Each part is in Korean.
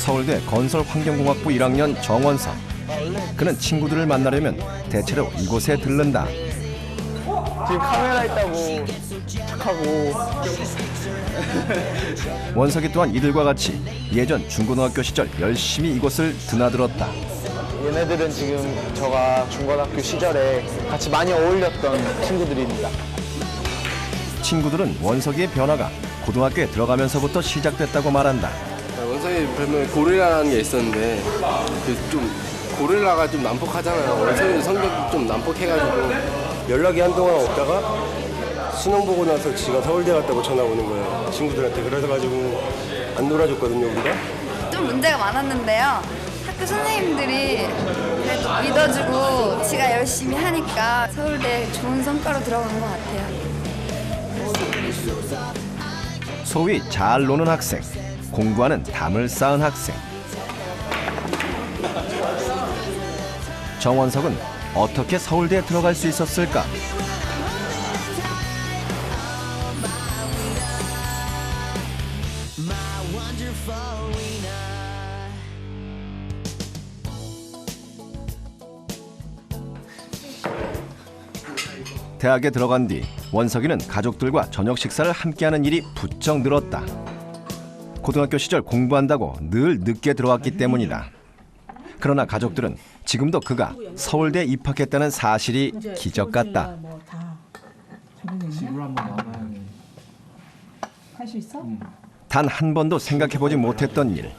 서울대 건설환경공학부 1학년 정원석. 그는 친구들을 만나려면 대체로 이곳에 들른다. 지금 카메라 있다고 착하고. 원석이 또한 이들과 같이 예전 중고등학교 시절 열심히 이곳을 드나들었다. 얘네들은 지금 저가 중고등학교 시절에 같이 많이 어울렸던 친구들입니다. 친구들은 원석이의 변화가 고등학교에 들어가면서부터 시작됐다고 말한다. 원석이 별명에 고릴라라는 게 있었는데 좀 고릴라가 좀 난폭하잖아요. 원석이도 성격이 좀 난폭해가지고 연락이 한동안 없다가 수능 보고 나서 지가 서울대 갔다고 전화 오는 거예요. 친구들한테. 그래서가지고 안 놀아줬거든요, 우리가. 좀 문제가 많았는데요. 학교 선생님들이 그래도 믿어주고 지가 열심히 하니까 서울대 좋은 성과로 들어간 것 같아요. 소위 잘 노는 학생, 공부하는 담을 쌓은 학생. 정원석은 어떻게 서울대에 들어갈 수 있었을까? 대학에 들어간 뒤 원석이는 가족들과 저녁 식사를 함께하는 일이 부쩍 늘었다. 고등학교 시절 공부한다고 늘 늦게 들어왔기 때문이다. 그러나 가족들은 지금도 그가 서울대에 입학했다는 사실이 기적 같다. 단 한 번도 생각해보지 못했던 일.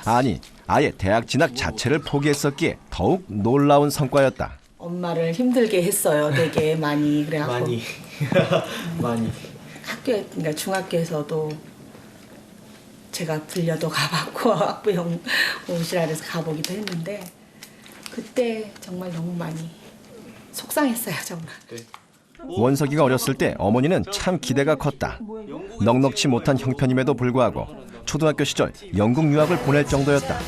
아니, 아예 대학 진학 자체를 포기했었기에 더욱 놀라운 성과였다. 엄마를 힘들게 했어요. 되게 많이. 그래갖고 많이. 학교에, 그러니까 중학교에서도 제가 들려도 가봤고 학부형 오시라 그래서 가보기도 했는데 그때 정말 너무 많이 속상했어요, 정말. 원석이가 어렸을 때 어머니는 참 기대가 컸다. 넉넉지 못한 형편임에도 불구하고 초등학교 시절 영국 유학을 보낼 정도였다.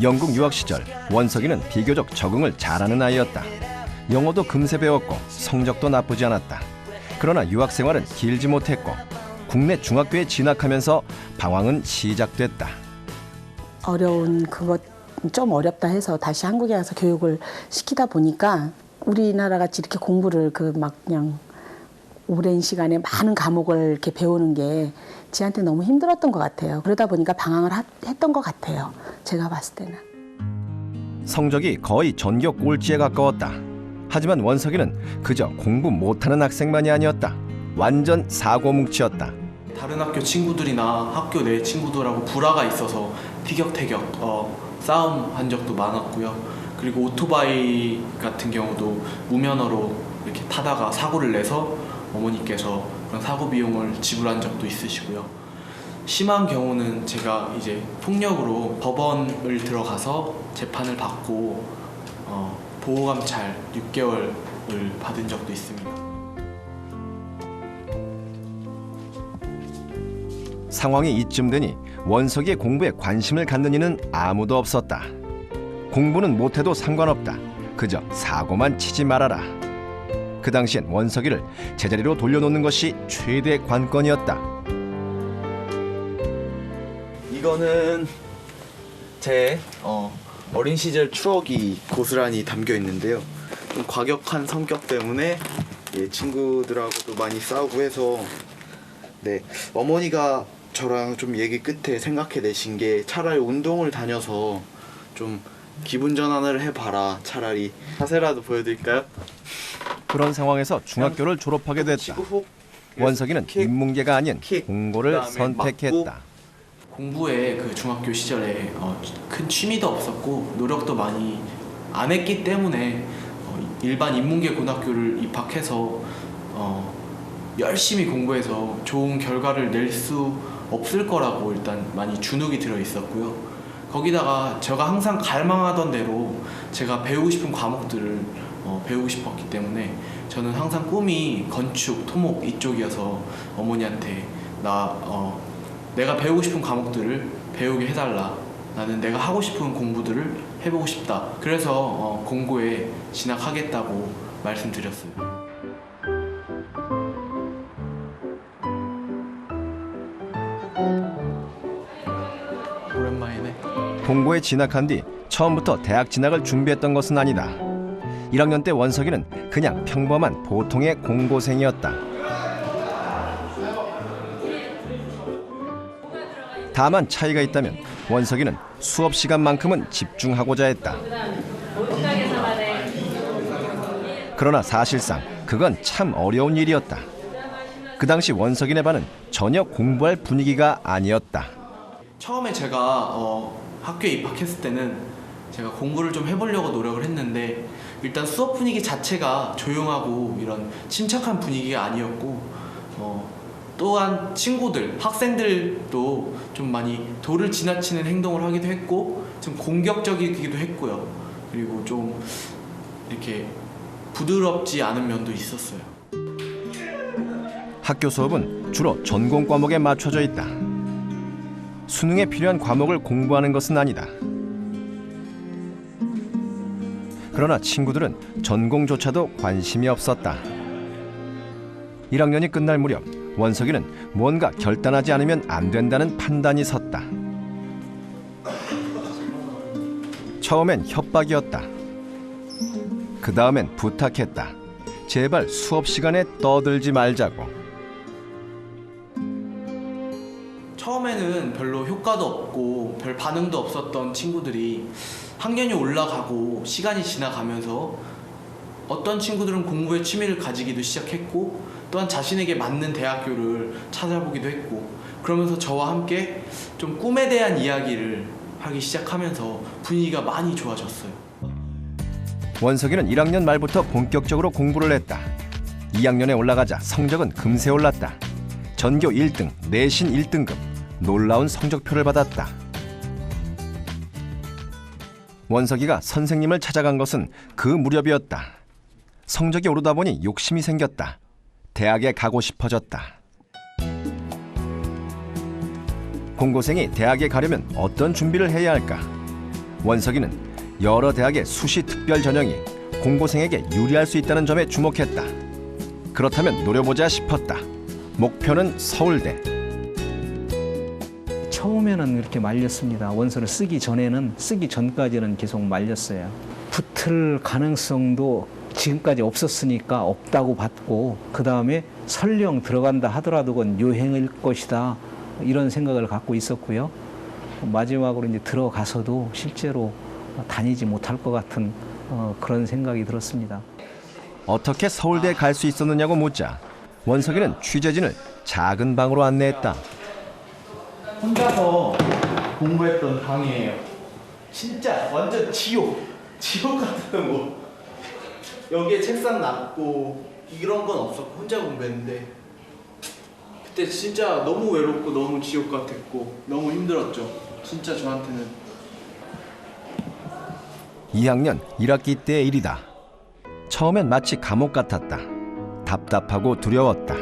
영국 유학 시절 원석이는 비교적 적응을 잘하는 아이였다. 영어도 금세 배웠고 성적도 나쁘지 않았다. 그러나 유학 생활은 길지 못했고 국내 중학교에 진학하면서 방황은 시작됐다. 어려운 그것 좀 어렵다 해서 다시 한국에 와서 교육을 시키다 보니까 우리나라 같이 이렇게 공부를 막 그냥 오랜 시간에 많은 과목을 이렇게 배우는 게 지한테 너무 힘들었던 것 같아요. 그러다 보니까 방황을 했던 것 같아요. 제가 봤을 때는. 성적이 거의 전교 꼴찌에 가까웠다. 하지만 원석이는 그저 공부 못하는 학생만이 아니었다. 완전 사고뭉치였다. 다른 학교 친구들이나 학교 내 친구들하고 불화가 있어서 티격태격 싸움한 적도 많았고요. 그리고 오토바이 같은 경우도 무면허로 이렇게 타다가 사고를 내서 어머니께서 그런 사고 비용을 지불한 적도 있으시고요. 심한 경우는 제가 이제 폭력으로 법원을 들어가서 재판을 받고 보호감찰 6개월을 받은 적도 있습니다. 상황이 이쯤 되니 원석이의 공부에 관심을 갖는 이는 아무도 없었다. 공부는 못해도 상관없다. 그저 사고만 치지 말아라. 그 당시엔 원석이를 제자리로 돌려놓는 것이 최대 관건이었다. 이거는 제 어린 시절 추억이 고스란히 담겨 있는데요. 좀 과격한 성격 때문에 친구들하고도 많이 싸우고 해서 어머니가 저랑 좀 얘기 끝에 생각해내신 게 차라리 운동을 다녀서 좀 기분 전환을 해봐라. 차라리 자세라도 보여드릴까요? 그런 상황에서 중학교를 졸업하게 됐다. 원석이는 인문계가 아닌 공고를 선택했다. 공부에 그 중학교 시절에 큰 취미도 없었고 노력도 많이 안 했기 때문에 일반 인문계 고등학교를 입학해서 열심히 공부해서 좋은 결과를 낼 수 없을 거라고 일단 많이 주눅이 들어 있었고요. 거기다가 제가 항상 갈망하던 대로 제가 배우고 싶은 과목들을 배우고 싶었기 때문에 저는 항상 꿈이 건축, 토목 이쪽이어서 어머니한테 내가 배우고 싶은 과목들을 배우게 해달라. 나는 내가 하고 싶은 공부들을 해보고 싶다. 그래서 공고에 진학하겠다고 말씀드렸어요. 오랜만이네. 공고에 진학한 뒤 처음부터 대학 진학을 준비했던 것은 아니다. 1학년 때 원석이는 그냥 평범한 보통의 공고생이었다. 다만 차이가 있다면 원석이는 수업 시간만큼은 집중하고자 했다. 그러나 사실상 그건 참 어려운 일이었다. 그 당시 원석이네 반은 전혀 공부할 분위기가 아니었다. 처음에 제가 학교에 입학했을 때는 제가 공부를 좀 해보려고 노력을 했는데 일단 수업 분위기 자체가 조용하고 이런 침착한 분위기가 아니었고 또한 친구들, 학생들도 좀 많이 도를 지나치는 행동을 하기도 했고 좀 공격적이기도 했고요. 그리고 좀 이렇게 부드럽지 않은 면도 있었어요. 학교 수업은 주로 전공 과목에 맞춰져 있다. 수능에 필요한 과목을 공부하는 것은 아니다. 그러나 친구들은 전공조차도 관심이 없었다. 1학년이 끝날 무렵 원석이는 뭔가 결단하지 않으면 안 된다는 판단이 섰다. 처음엔 협박이었다. 그 다음엔 부탁했다. 제발 수업 시간에 떠들지 말자고. 처음에는 별로 효과도 없고 별 반응도 없었던 친구들이 학년이 올라가고 시간이 지나가면서 어떤 친구들은 공부에 취미를 가지기도 시작했고 또한 자신에게 맞는 대학교를 찾아보기도 했고 그러면서 저와 함께 좀 꿈에 대한 이야기를 하기 시작하면서 분위기가 많이 좋아졌어요. 원석이는 1학년 말부터 본격적으로 공부를 했다. 2학년에 올라가자 성적은 금세 올랐다. 전교 1등, 내신 1등급, 놀라운 성적표를 받았다. 원석이가 선생님을 찾아간 것은 그 무렵이었다. 성적이 오르다 보니 욕심이 생겼다. 대학에 가고 싶어졌다. 공고생이 대학에 가려면 어떤 준비를 해야 할까? 원석이는 여러 대학의 수시 특별 전형이 공고생에게 유리할 수 있다는 점에 주목했다. 그렇다면 노려보자 싶었다. 목표는 서울대. 처음에는 이렇게 말렸습니다. 원서를 쓰기 전까지는 계속 말렸어요. 붙을 가능성도 지금까지 없었으니까 없다고 봤고 그 다음에 설령 들어간다 하더라도 그건 유행일 것이다 이런 생각을 갖고 있었고요. 마지막으로 이제 들어가서도 실제로 다니지 못할 것 같은 그런 생각이 들었습니다. 어떻게 서울대에 갈 수 있었느냐고 묻자 원석이는 취재진을 작은 방으로 안내했다. 혼자서 공부했던 방이에요. 진짜 완전 지옥 같았던 곳. 여기에 책상 놨고 이런 건 없었고 혼자 공부했는데 그때 진짜 너무 외롭고 너무 지옥 같았고 너무 힘들었죠. 진짜 저한테는. 2학년 1학기 때의 일이다. 처음엔 마치 감옥 같았다. 답답하고 두려웠다.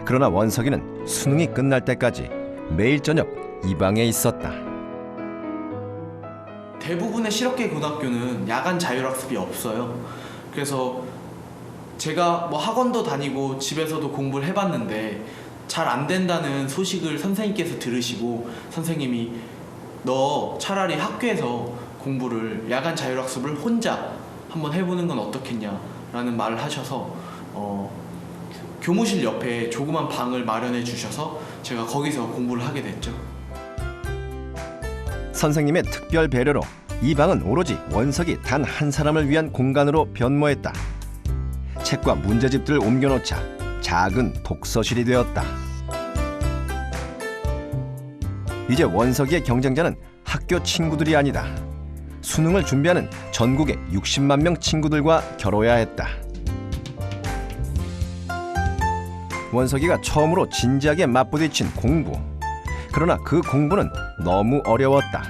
그러나 원석이는 수능이 끝날 때까지 매일 저녁 이 방에 있었다. 대부분의 실업계 고등학교는 야간 자율학습이 없어요. 그래서 제가 뭐 학원도 다니고 집에서도 공부를 해봤는데 잘 안 된다는 소식을 선생님께서 들으시고 선생님이 너 차라리 학교에서 공부를 야간 자율학습을 혼자 한번 해보는 건 어떻겠냐라는 말을 하셔서 교무실 옆에 조그만 방을 마련해 주셔서 제가 거기서 공부를 하게 됐죠. 선생님의 특별 배려로 이 방은 오로지 원석이 단 한 사람을 위한 공간으로 변모했다. 책과 문제집들을 옮겨놓자 작은 독서실이 되었다. 이제 원석이의 경쟁자는 학교 친구들이 아니다. 수능을 준비하는 전국의 60만 명 친구들과 겨뤄야 했다. 원석이가 처음으로 진지하게 맞부딪힌 공부. 그러나 그 공부는 너무 어려웠다.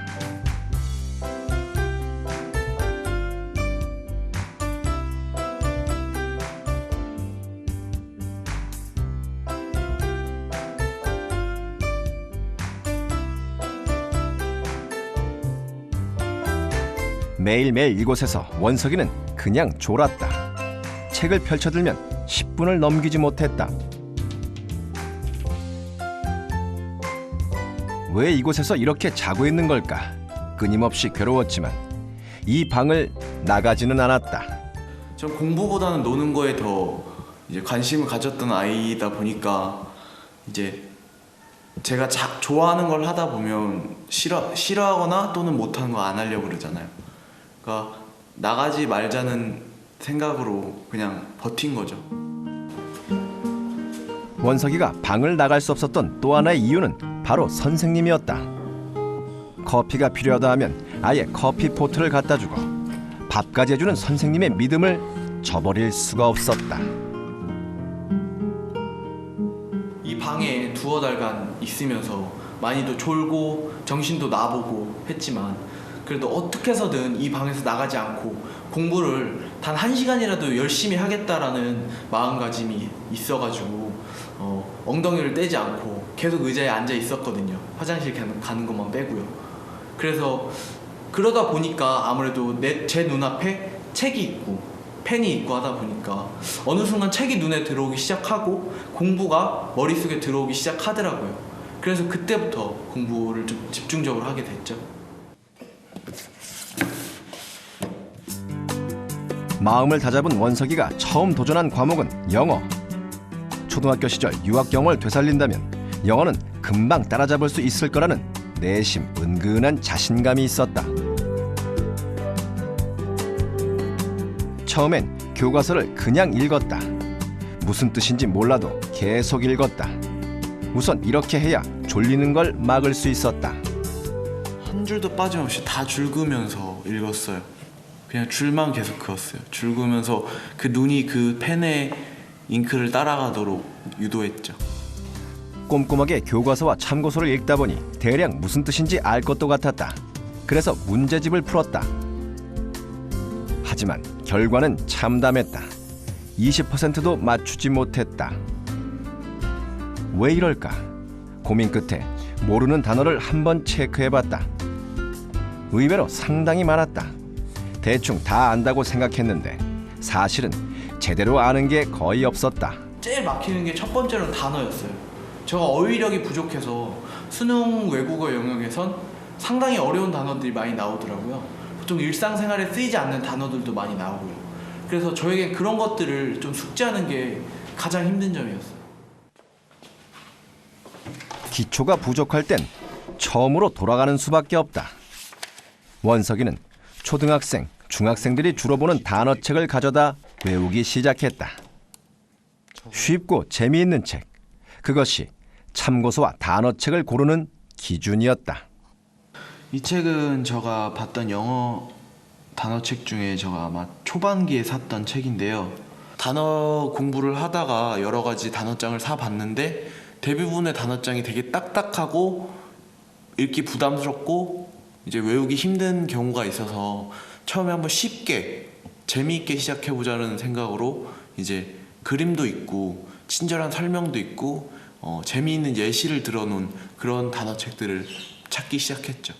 매일매일 이곳에서 원석이는 그냥 졸았다. 책을 펼쳐들면 10분을 넘기지 못했다. 왜 이곳에서 이렇게 자고 있는 걸까? 끊임없이 괴로웠지만 이 방을 나가지는 않았다. 전 공부보다는 노는 거에 더 이제 관심을 가졌던 아이다 보니까 이제 제가 좋아하는 걸 하다 보면 싫어하거나 또는 못하는 거 안 하려고 그러잖아요. 그러니까 나가지 말자는 생각으로 그냥 버틴 거죠. 원석이가 방을 나갈 수 없었던 또 하나의 이유는 바로 선생님이었다. 커피가 필요하다 하면 아예 커피 포트를 갖다 주고 밥까지 해주는 선생님의 믿음을 저버릴 수가 없었다. 이 방에 두어 달간 있으면서 많이도 졸고 정신도 나보고 했지만 그래도 어떻게 해서든 이 방에서 나가지 않고 공부를 단 1시간이라도 열심히 하겠다라는 마음가짐이 있어가지고 엉덩이를 떼지 않고 계속 의자에 앉아 있었거든요. 화장실 가는 것만 빼고요. 그래서 그러다 보니까 아무래도 제 눈앞에 책이 있고 펜이 있고 하다 보니까 어느 순간 책이 눈에 들어오기 시작하고 공부가 머릿속에 들어오기 시작하더라고요. 그래서 그때부터 공부를 좀 집중적으로 하게 됐죠. 마음을 다잡은 원석이가 처음 도전한 과목은 영어. 초등학교 시절 유학 경험을 되살린다면 영어는 금방 따라잡을 수 있을 거라는 내심 은근한 자신감이 있었다. 처음엔 교과서를 그냥 읽었다. 무슨 뜻인지 몰라도 계속 읽었다. 우선 이렇게 해야 졸리는 걸 막을 수 있었다. 한 줄도 빠짐없이 다 줄그면서 읽었어요. 그냥 줄만 계속 그었어요. 줄그면서 그 눈이 그 펜에 잉크를 따라가도록 유도했죠. 꼼꼼하게 교과서와 참고서를 읽다 보니 대략 무슨 뜻인지 알 것도 같았다. 그래서 문제집을 풀었다. 하지만 결과는 참담했다. 20%도 맞추지 못했다. 왜 이럴까? 고민 끝에 모르는 단어를 한번 체크해봤다. 의외로 상당히 많았다. 대충 다 안다고 생각했는데 사실은 제대로 아는 게 거의 없었다. 제일 막히는 게 첫 번째로는 단어였어요. 제가 어휘력이 부족해서 수능 외국어 영역에선 상당히 어려운 단어들이 많이 나오더라고요. 보통 일상생활에 쓰이지 않는 단어들도 많이 나오고요. 그래서 저에겐 그런 것들을 좀 숙지하는 게 가장 힘든 점이었어요. 기초가 부족할 땐 처음으로 돌아가는 수밖에 없다. 원석이는 초등학생, 중학생들이 주로 보는 단어책을 가져다 외우기 시작했다. 쉽고 재미있는 책. 그것이 참고서와 단어책을 고르는 기준이었다. 이 책은 제가 봤던 영어 단어책 중에 제가 아마 초반기에 샀던 책인데요. 단어 공부를 하다가 여러 가지 단어장을 사봤는데 대부분의 단어장이 되게 딱딱하고 읽기 부담스럽고 이제 외우기 힘든 경우가 있어서 처음에 한번 쉽게 재미있게 시작해보자는 생각으로 이제 그림도 있고 친절한 설명도 있고 재미있는 예시를 들어놓은 그런 단어책들을 찾기 시작했죠.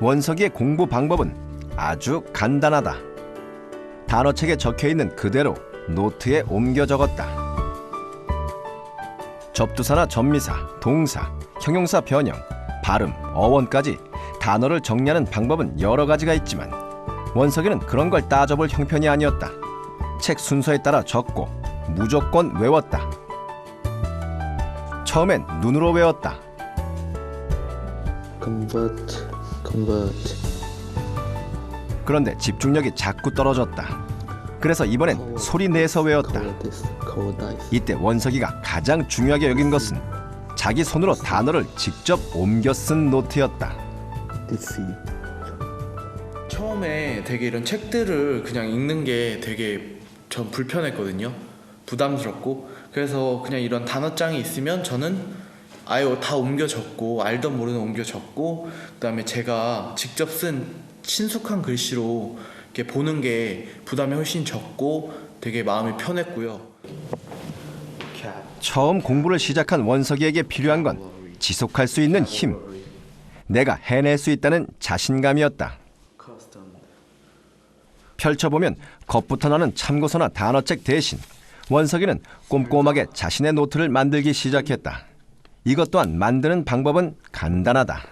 원석이의 공부 방법은 아주 간단하다. 단어책에 적혀있는 그대로 노트에 옮겨 적었다. 접두사나 접미사, 동사, 형용사 변형, 발음, 어원까지 단어를 정리하는 방법은 여러 가지가 있지만 원석이는 그런 걸 따져볼 형편이 아니었다. 책 순서에 따라 적고 무조건 외웠다. 처음엔 눈으로 외웠다. convert. 그런데 집중력이 자꾸 떨어졌다. 그래서 이번엔 소리 내서 외웠다. 이때 원석이가 가장 중요하게 여긴 것은 자기 손으로 단어를 직접 옮겨 쓴 노트였다. 처음에 되게 이런 책들을 그냥 읽는 게 되게 전 불편했거든요. 부담스럽고. 그래서 그냥 이런 단어장이 있으면 저는 아예 다 옮겨 적고 알던 모르는 옮겨 적고 그다음에 제가 직접 쓴 친숙한 글씨로 이렇게 보는 게 부담이 훨씬 적고 되게 마음이 편했고요. 처음 공부를 시작한 원석이에게 필요한 건 지속할 수 있는 힘. 내가 해낼 수 있다는 자신감이었다. 펼쳐보면 겁부터 나는 참고서나 단어책 대신 원석이는 꼼꼼하게 자신의 노트를 만들기 시작했다. 이것 또한 만드는 방법은 간단하다.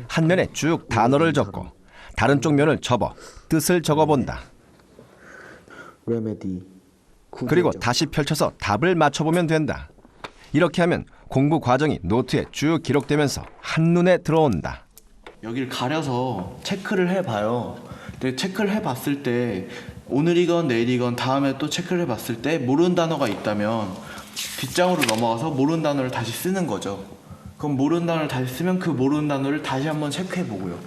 한 면에 쭉 단어를 적고 다른 쪽 면을 접어 뜻을 적어본다. 그리고 다시 펼쳐서 답을 맞춰보면 된다. 이렇게 하면 공부 과정이 노트에 쭉 기록되면서 한눈에 들어온다. 여기를 가려서 체크를 해봐요. 근데 체크를 해봤을 때 오늘이건 내일이건 다음에 또 체크를 해봤을 때 모르는 단어가 있다면 뒷장으로 넘어가서 모르는 단어를 다시 쓰는 거죠. 그럼 모르는 단어를 다시 쓰면 그 모르는 단어를 다시 한번 체크해보고요.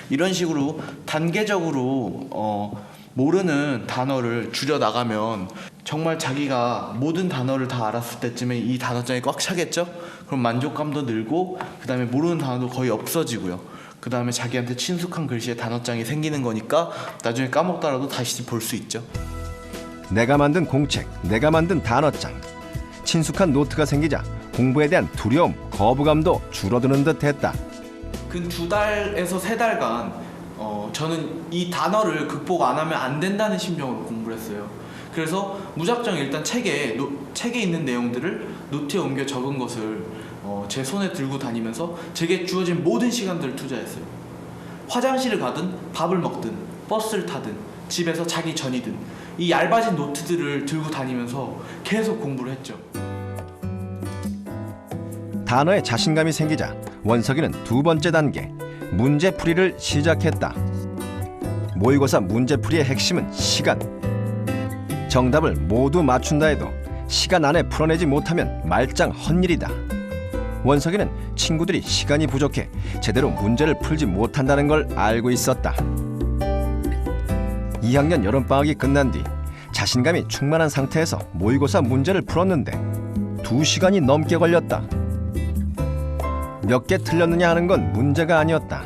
이런 식으로 단계적으로 모르는 단어를 줄여나가면 정말 자기가 모든 단어를 다 알았을 때쯤에 이 단어장이 꽉 차겠죠? 그럼 만족감도 늘고 그 다음에 모르는 단어도 거의 없어지고요. 그 다음에 자기한테 친숙한 글씨의 단어장이 생기는 거니까 나중에 까먹더라도 다시 볼 수 있죠. 내가 만든 공책, 내가 만든 단어장. 친숙한 노트가 생기자 공부에 대한 두려움, 거부감도 줄어드는 듯 했다. 근 2달에서 3달간 저는 이 단어를 극복 안 하면 안 된다는 심정으로 공부를 했어요. 그래서 무작정 일단 책에 있는 내용들을 노트에 옮겨 적은 것을 제 손에 들고 다니면서 제게 주어진 모든 시간들을 투자했어요. 화장실을 가든 밥을 먹든 버스를 타든 집에서 자기 전이든 이 얇아진 노트들을 들고 다니면서 계속 공부를 했죠. 단어에 자신감이 생기자 원석이는 2번째 단계 문제풀이를 시작했다. 모의고사 문제풀이의 핵심은 시간. 정답을 모두 맞춘다 해도 시간 안에 풀어내지 못하면 말짱 헛일이다. 원석이는 친구들이 시간이 부족해 제대로 문제를 풀지 못한다는 걸 알고 있었다. 2학년 여름방학이 끝난 뒤 자신감이 충만한 상태에서 모의고사 문제를 풀었는데 2시간이 넘게 걸렸다. 몇 개 틀렸느냐 하는 건 문제가 아니었다.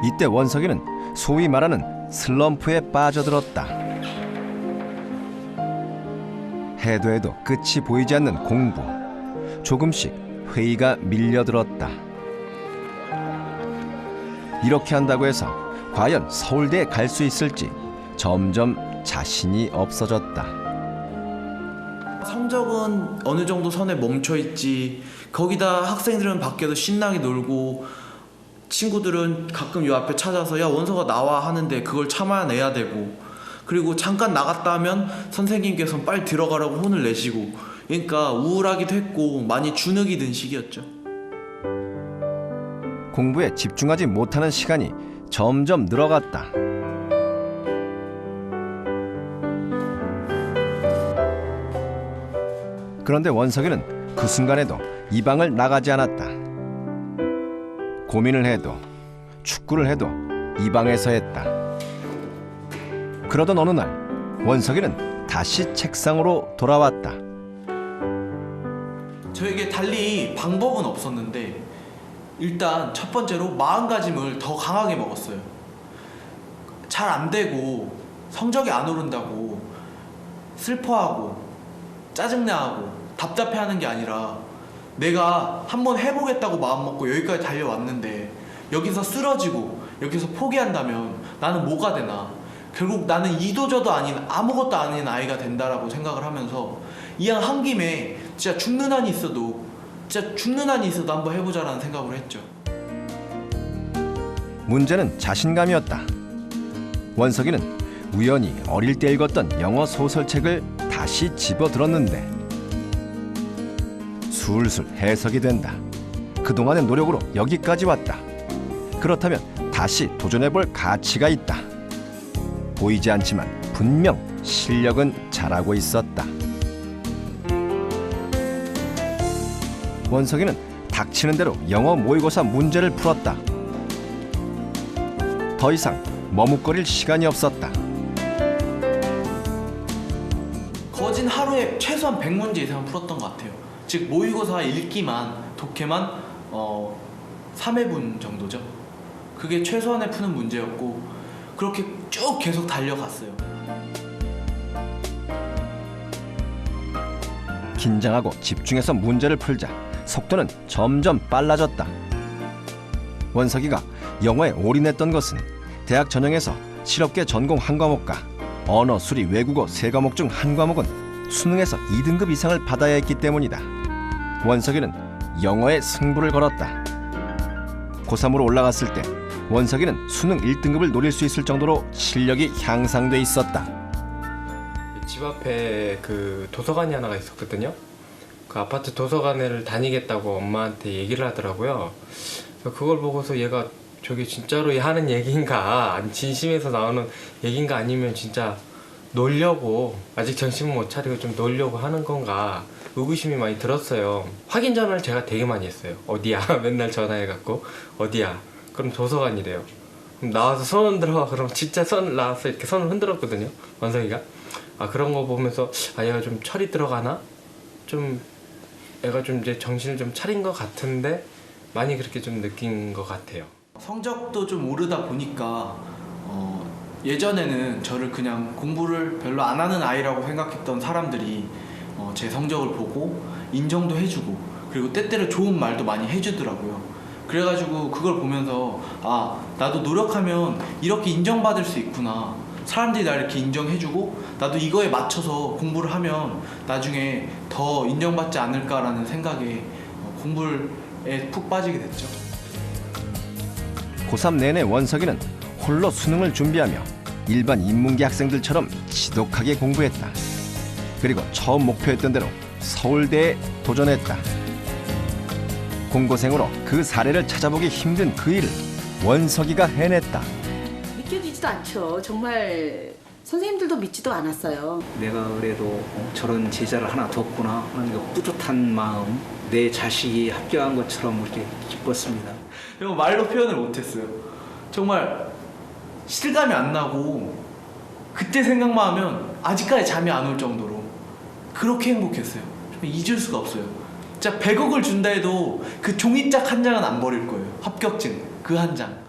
이때 원석이는 소위 말하는 슬럼프에 빠져들었다. 해도 끝이 보이지 않는 공부. 조금씩 회의가 밀려들었다. 이렇게 한다고 해서 과연 서울대에 갈 수 있을지 점점 자신이 없어졌다. 성적은 어느 정도 선에 멈춰 있지. 거기다 학생들은 밖에서 신나게 놀고 친구들은 가끔 요 앞에 찾아서 야 원서가 나와 하는데 그걸 참아내야 되고, 그리고 잠깐 나갔다 하면 선생님께서는 빨리 들어가라고 혼을 내시고, 그러니까 우울하기도 했고 많이 주눅이 든 시기였죠. 공부에 집중하지 못하는 시간이 점점 늘어갔다. 그런데 원석이는 그 순간에도 이 방을 나가지 않았다. 고민을 해도 축구를 해도 이 방에서 했다. 그러던 어느 날 원석이는 다시 책상으로 돌아왔다. 저에게 달리 방법은 없었는데 일단 첫 번째로 마음가짐을 더 강하게 먹었어요. 잘 안 되고 성적이 안 오른다고 슬퍼하고 짜증나고 답답해하는 게 아니라 내가 한번 해보겠다고 마음먹고 여기까지 달려왔는데 여기서 쓰러지고 여기서 포기한다면 나는 뭐가 되나, 결국 나는 이도저도 아닌 아무것도 아닌 아이가 된다라고 생각을 하면서 이왕 한 김에 진짜 죽는 한이 있어도 한번 해보자라는 생각을 했죠. 문제는 자신감이었다. 원석이는 우연히 어릴 때 읽었던 영어 소설책을 다시 집어들었는데 술술 해석이 된다. 그동안의 노력으로 여기까지 왔다. 그렇다면 다시 도전해볼 가치가 있다. 보이지 않지만 분명 실력은 잘하고 있었다. 원석이는 닥치는 대로 영어 모의고사 문제를 풀었다. 더 이상 머뭇거릴 시간이 없었다. 거진 하루에 최소한 100문제 이상은 풀었던 것 같아요. 즉 모의고사 읽기만, 독해만 3회분 정도죠. 그게 최소한에 푸는 문제였고 그렇게 쭉 계속 달려갔어요. 긴장하고 집중해서 문제를 풀자 속도는 점점 빨라졌다. 원석이가 영어에 올인했던 것은 대학 전형에서 실업계 전공 한 과목과 언어, 수리, 외국어 3과목 중 한 과목은 수능에서 2등급 이상을 받아야 했기 때문이다. 원석이는 영어에 승부를 걸었다. 고3으로 올라갔을 때 원석이는 수능 1등급을 노릴 수 있을 정도로 실력이 향상돼 있었다. 집 앞에 그 도서관이 하나가 있었거든요. 그 아파트 도서관을 다니겠다고 엄마한테 얘기를 하더라고요. 그걸 보고서 얘가 저게 진짜로 하는 얘기인가, 아니 진심에서 나오는 얘기인가, 아니면 진짜 놀려고, 아직 정신을 못 차리고 좀 놀려고 하는 건가 의구심이 많이 들었어요. 확인 전화를 제가 되게 많이 했어요. 어디야? 맨날 전화해갖고 어디야? 그럼 도서관이래요. 그럼 나와서 손 흔들어. 그럼 진짜 손 나와서 이렇게 손을 흔들었거든요, 원석이가. 아, 그런 거 보면서 아, 얘가 좀 철이 들어가나? 좀 애가 좀 이제 정신을 좀 차린 것 같은데 많이 그렇게 좀 느낀 것 같아요. 성적도 좀 오르다 보니까 예전에는 저를 그냥 공부를 별로 안 하는 아이라고 생각했던 사람들이 제 성적을 보고 인정도 해주고, 그리고 때때로 좋은 말도 많이 해주더라고요. 그래가지고 그걸 보면서 아, 나도 노력하면 이렇게 인정받을 수 있구나, 사람들이 나 이렇게 인정해주고 나도 이거에 맞춰서 공부를 하면 나중에 더 인정받지 않을까라는 생각에 공부에 푹 빠지게 됐죠. 고3 내내 원석이는 홀로 수능을 준비하며 일반 인문계 학생들처럼 지독하게 공부했다. 그리고 처음 목표했던 대로 서울대에 도전했다. 공고생으로 그 사례를 찾아보기 힘든 그 일을 원석이가 해냈다. 믿겨지지도 않죠. 정말 선생님들도 믿지도 않았어요. 내가 그래도 저런 제자를 하나 뒀구나 하는 그 뿌듯한 마음, 내 자식이 합격한 것처럼 이렇게 기뻤습니다. 이거 말로 표현을 못했어요. 정말 실감이 안 나고 그때 생각만 하면 아직까지 잠이 안 올 정도로 그렇게 행복했어요. 정말 잊을 수가 없어요. 진짜 100억을 준다 해도 그 종이짝 한 장은 안 버릴 거예요. 합격증 그 한 장.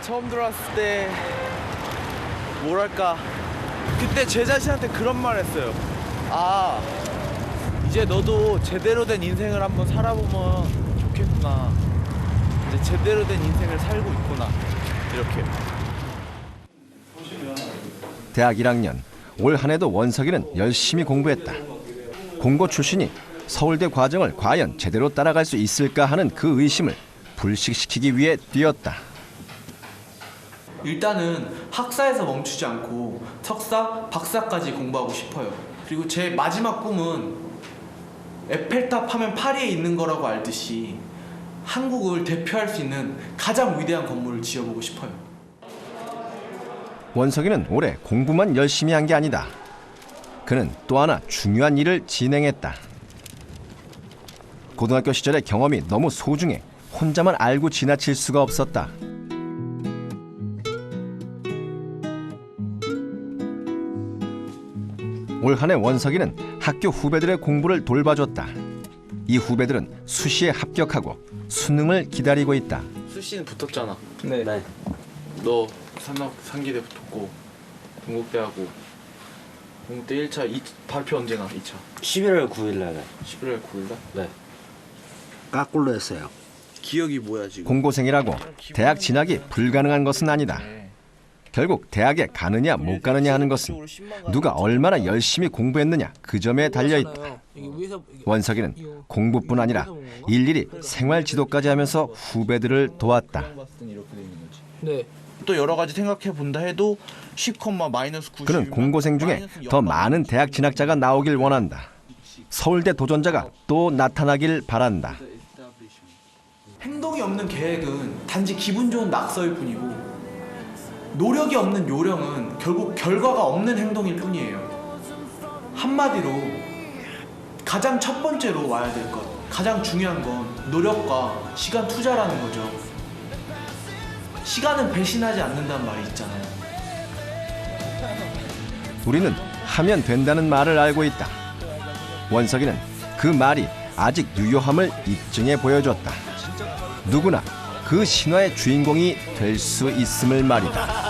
처음 들어왔을 때 뭐랄까, 그때 제 자신한테 그런 말 했어요. 아, 이제 너도 제대로 된 인생을 한번 살아보면 좋겠구나. 이제 제대로 된 인생을 살고 있구나. 이렇게. 대학 1학년 올 한 해도 원석이는 열심히 공부했다. 공고 출신이 서울대 과정을 과연 제대로 따라갈 수 있을까 하는 그 의심을 불식시키기 위해 뛰었다. 일단은 학사에서 멈추지 않고 석사, 박사까지 공부하고 싶어요. 그리고 제 마지막 꿈은 에펠탑 하면 파리에 있는 거라고 알듯이 한국을 대표할 수 있는 가장 위대한 건물을 지어보고 싶어요. 원석이는 올해 공부만 열심히 한 게 아니다. 그는 또 하나 중요한 일을 진행했다. 고등학교 시절의 경험이 너무 소중해 혼자만 알고 지나칠 수가 없었다. 올 한 해 원석이는 학교 후배들의 공부를 돌봐줬다. 이 후배들은 수시에 합격하고 수능을 기다리고 있다. 수시는 붙었잖아. 네. 너 상기대 붙었고 동국대하고 동국대 1차 발표 언제 나? 2차 11월 9일 날. 11월 9일 날? 네. 까꿀로 했어요. 기억이 뭐야 지금? 공고생이라고 대학 진학이 불가능한 것은 아니다. 결국 대학에 가느냐 못 가느냐 하는 것은 누가 얼마나 열심히 공부했느냐 그 점에 달려있다. 원석이는 공부뿐 아니라 일일이 생활지도까지 하면서 후배들을 도왔다. 네. 또 여러 가지 생각해 본다 해도 10,-90. 그는 공고생 중에 더 많은 대학 진학자가 나오길 원한다. 서울대 도전자가 또 나타나길 바란다. 행동이 없는 계획은 단지 기분 좋은 낙서일 뿐이고, 노력이 없는 요령은 결국 결과가 없는 행동일 뿐이에요. 한마디로 가장 첫 번째로 와야 될 것, 가장 중요한 건 노력과 시간 투자라는 거죠. 시간은 배신하지 않는다는 말이 있잖아요. 우리는 하면 된다는 말을 알고 있다. 원석이는 그 말이 아직 유효함을 입증해 보여줬다. 누구나 그 신화의 주인공이 될 수 있음을 말이다.